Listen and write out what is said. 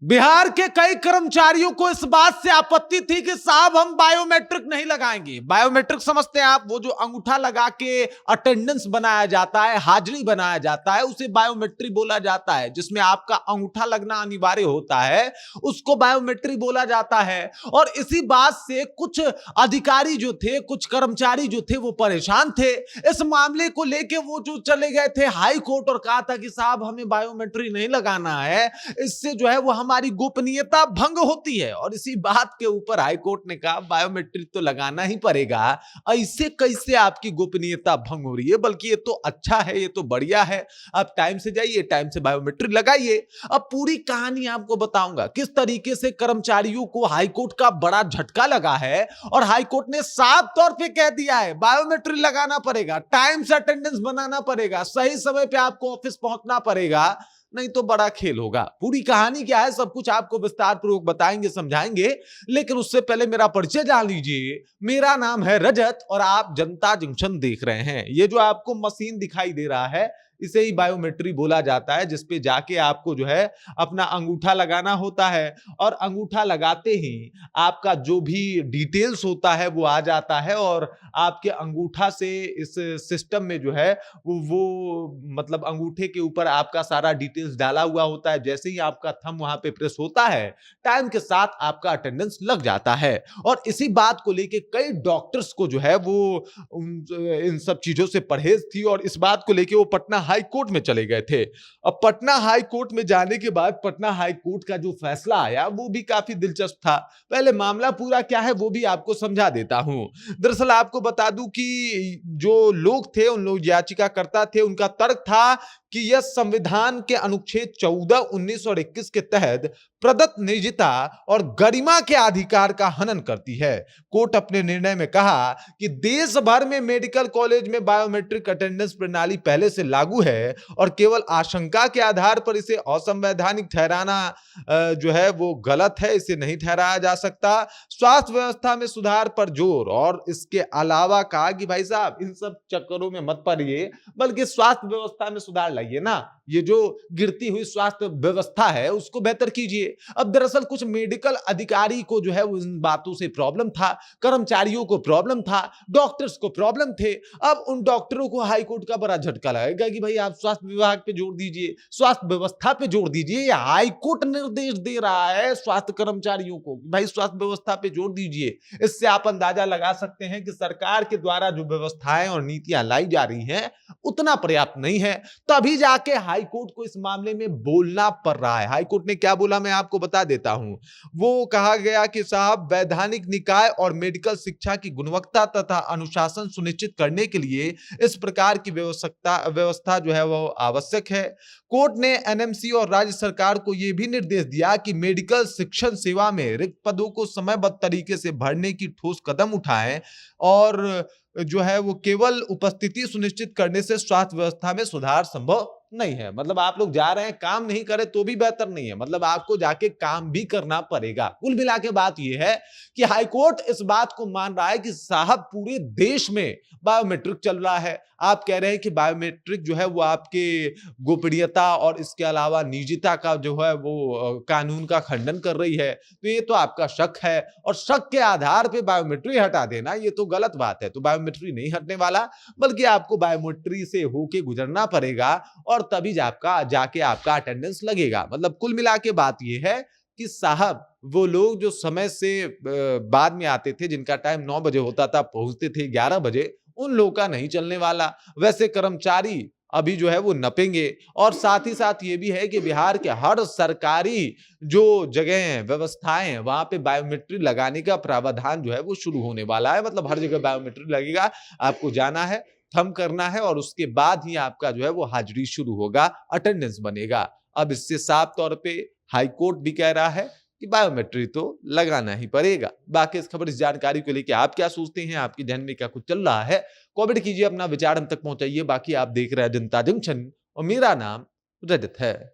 बिहार के कई कर्मचारियों को इस बात से आपत्ति थी कि साहब हम बायोमेट्रिक नहीं लगाएंगे। बायोमेट्रिक समझते हैं आप, वो जो अंगूठा लगा के अटेंडेंस बनाया जाता है, हाजिरी बनाया जाता है, उसे बायोमेट्रिक बोला जाता है। जिसमें आपका अंगूठा लगना अनिवार्य होता है, उसको बायोमेट्रिक बोला जाता है। और इसी बात से कुछ अधिकारी जो थे, कुछ कर्मचारी जो थे, वो परेशान थे। इस मामले को लेके वो जो चले गए थे हाई कोर्ट और कहा था कि साहब हमें बायोमेट्रिक नहीं लगाना है, इससे जो है वो हमारी गोपनीयता भंग होती है। और इसी बात के ऊपर हाई कोर्ट ने कहा बायोमेट्रिक तो लगाना ही पड़ेगा, ऐसे कैसे आपकी गोपनीयता भंग हो रही है, बल्कि ये तो अच्छा है, ये तो बढ़िया है। आप टाइम से जाइए, टाइम से बायोमेट्रिक लगाइए। अब पूरी कहानी आपको बताऊंगा किस तरीके से कर्मचारियों को हाई कोर्ट का बड़ा झटका लगा है और हाई कोर्ट ने साफ तौर पे कह दिया है बायोमेट्रिक लगाना पड़ेगा, टाइम से अटेंडेंस बनाना पड़ेगा, सही समय पे आपको ऑफिस पहुंचना पड़ेगा, नहीं तो बड़ा खेल होगा। पूरी कहानी क्या है, सब कुछ आपको विस्तार पूर्वक बताएंगे, समझाएंगे। लेकिन उससे पहले मेरा परिचय जान लीजिए। मेरा नाम है रजत और आप जनता जंक्शन देख रहे हैं। ये जो आपको मशीन दिखाई दे रहा है, इसे ही बायोमेट्रिक बोला जाता है, जिसपे जाके आपको जो है अपना अंगूठा लगाना होता है। और अंगूठा लगाते ही आपका जो भी डिटेल्स होता है वो आ जाता है और आपके अंगूठा से इस सिस्टम में जो है वो मतलब अंगूठे के ऊपर आपका सारा डिटेल्स डाला हुआ होता है। जैसे ही आपका थंब वहां पे प्रेस होता है, टाइम के साथ आपका अटेंडेंस लग जाता है। और इसी बात को लेके कई डॉक्टर्स को जो है वो इन सब चीजों से परहेज थी और इस बात को लेके वो पटना हाई कोर्ट में चले गए थे। अब पटना हाई कोर्ट में जाने के बाद पटना हाई कोर्ट का जो फैसला आया वो भी काफी दिलचस्प था। पहले मामला पूरा क्या है वो भी आपको समझा देता हूं। दरअसल आपको बता दूं कि जो लोग थे, उन लोग याचिकाकर्ता थे, उनका तर्क था कि यह संविधान के अनुच्छेद 14, 19 और 21 के तहत प्रदत्त निजता और गरिमा के अधिकार का हनन करती है। कोर्ट अपने निर्णय में कहा कि देश भर में मेडिकल कॉलेज में बायोमेट्रिक अटेंडेंस प्रणाली पहले से लागू है और केवल आशंका के आधार पर इसे असंवैधानिक ठहराना जो है वो गलत है, इसे नहीं ठहराया जा सकता। स्वास्थ्य व्यवस्था में सुधार पर जोर और इसके अलावा कहा कि भाई साहब इन सब चक्करों में मत पड़िए, बल्कि स्वास्थ्य व्यवस्था में सुधार लाइए ना, ये जो गिरती हुई स्वास्थ्य व्यवस्था है उसको बेहतर कीजिए। अब दरअसल कुछ मेडिकल अधिकारी को जो है वो इन बातों से प्रॉब्लम था, कर्मचारियों को प्रॉब्लम था, डॉक्टर्स को प्रॉब्लम थे। अब उन डॉक्टरों को हाई कोर्ट का बड़ा झटका लगेगा कि भाई आप स्वास्थ्य विभाग पे जोर दीजिए, स्वास्थ्य व्यवस्था पे जोर दीजिए। हाई कोर्ट निर्देश दे रहा है स्वास्थ्य कर्मचारियों को, भाई स्वास्थ्य व्यवस्था पे जोर दीजिए। इससे आप अंदाजा लगा सकते हैं कि सरकार के द्वारा जो व्यवस्थाएं और नीतियां लाई जा रही हैं उतना पर्याप्त नहीं है। तभी जाके हाई कोर्ट को इस मामले में बोलना पड़ रहा है। हाई कोर्ट ने क्या बोला मैं आपको बता देता हूं। वो कहा गया कि साहब वैधानिक निकाय और मेडिकल शिक्षा की गुणवत्ता तथा अनुशासन सुनिश्चित करने के लिए इस प्रकार की व्यवस्था जो है वो आवश्यक है। कोर्ट ने एनएमसी और राज्य सरकार को यह भी निर्देश दिया कि मेडिकल शिक्षण सेवा में रिक्त पदों को समयबद्ध तरीके से भरने की ठोस कदम उठाएं और जो है वो केवल उपस्थिति सुनिश्चित करने से स्वास्थ्य व्यवस्था में सुधार संभव नहीं है। मतलब आप लोग जा रहे हैं, काम नहीं करें तो भी बेहतर नहीं है, मतलब आपको जाके काम भी करना पड़ेगा। कुल मिला के बात यह है कि हाईकोर्ट इस बात को मान रहा है कि साहब पूरे देश में बायोमेट्रिक चल रहा है। आप कह रहे हैं कि बायोमेट्रिक जो है वो आपके गोपनीयता और इसके अलावा निजता का जो है वो कानून का खंडन कर रही है, तो ये तो आपका शक है और शक के आधार पे बायोमेट्रिक हटा देना ये तो गलत बात है। तो बायोमेट्रिक नहीं हटने वाला, बल्कि आपको बायोमेट्रिक से होके गुजरना पड़ेगा और तभी जाके आपका अटेंडेंस लगेगा। मतलब कुल मिला के बात यह है कि साहब वो लोग जो समय से बाद में आते थे, जिनका टाइम 9 बजे होता था, पहुंचते थे 11 बजे, उन लोगों का नहीं चलने वाला। वैसे कर्मचारी अभी जो है वो नपेंगे। और साथ ही साथ ये भी है कि बिहार के हर सरकारी जो जगह हैं, व्यवस्थाएं हैं, वहां पे बायोमेट्रिक लगाने का प्रावधान जो है वो शुरू होने वाला है। मतलब हर जगह बायोमेट्रिक लगेगा, आपको जाना है, थंब करना है और उसके बाद ही आपका जो है वो हाजिरी शुरू होगा, अटेंडेंस बनेगा। अब इससे साफ तौर पे हाई कोर्ट भी कह रहा है कि बायोमेट्रिक तो लगाना ही पड़ेगा। बाकी इस खबर, इस जानकारी को लेकर आप क्या सोचते हैं, आपके ध्यान में क्या कुछ चल रहा है, कमेंट कीजिए, अपना विचार हम तक पहुंचाइए। बाकी आप देख रहे हैं जनता जंक्शन और मेरा नाम रजत है।